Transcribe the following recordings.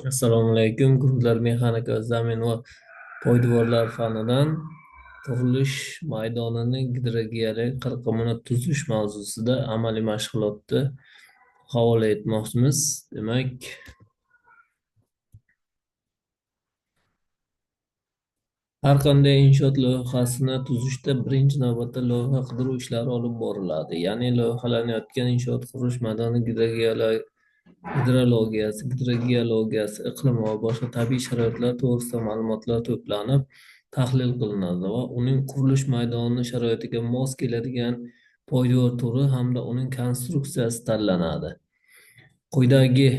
Assalomu alaykum. Guruhlar mexanika, zamin va poydevorlar fanidan qurilish maydonini gidrogeologik qirqimini tuzish mavzusida amaliy mashg'ulotni havola etmoqchimiz. Demak, har qanday inshoot loyihasini tuzishda birinchi navbatda loyiha qidiruv ishlari olib boriladi. Ya'ni loyihalanayotgan inshoot qurilish maydoni gidrogeologiyasi, iqlim va boshqa tabiiy sharoitlar to'g'risida ma'lumotlar to'planib, tahlil qilinadi va uning qurilish maydoni sharoitiga mos keladigan poydevor turi hamda uning konstruksiyasi tanlanadi. Quyidagi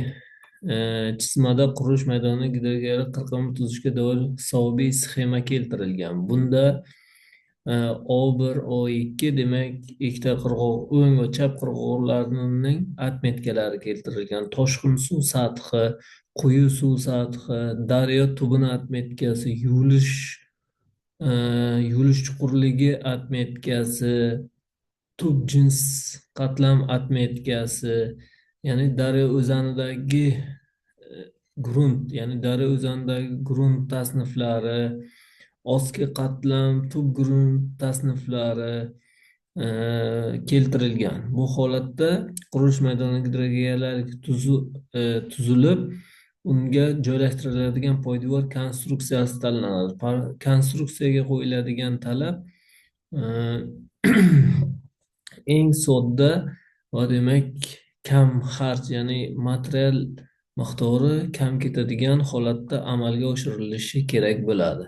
chizmada qurilish maydoni gidrogeologik qirqimni tuzishga doir hisobiy sxema keltirilgan. Bunda O1, O2 demak ikkita qirg'oq o'ng va chap qirg'oqlarining atmetkalari keltirilgan. Toshqin suv sathi, quyi suv sathi, daryo tubini atmetkasi, e, yulish chuqurligi atmetkasi, tub jins qatlam atmetkasi, ya'ni daryo o'zanidagi grunt, ya'ni daryo o'zanidagi grunt tasniflari, ostki qatlam tub grunt tasniflari keltirilgan. Bu holatda qurilish maydoni gidrogeologik tuzilib, unga joylashtiriladigan poydevor konstruksiyasi tanlanadi. Konstruksiyaga qo'yiladigan talab eng sodda va demak kam xarj, ya'ni material miqdori kam ketadigan holatda amalga oshirilishi kerak bo'ladi.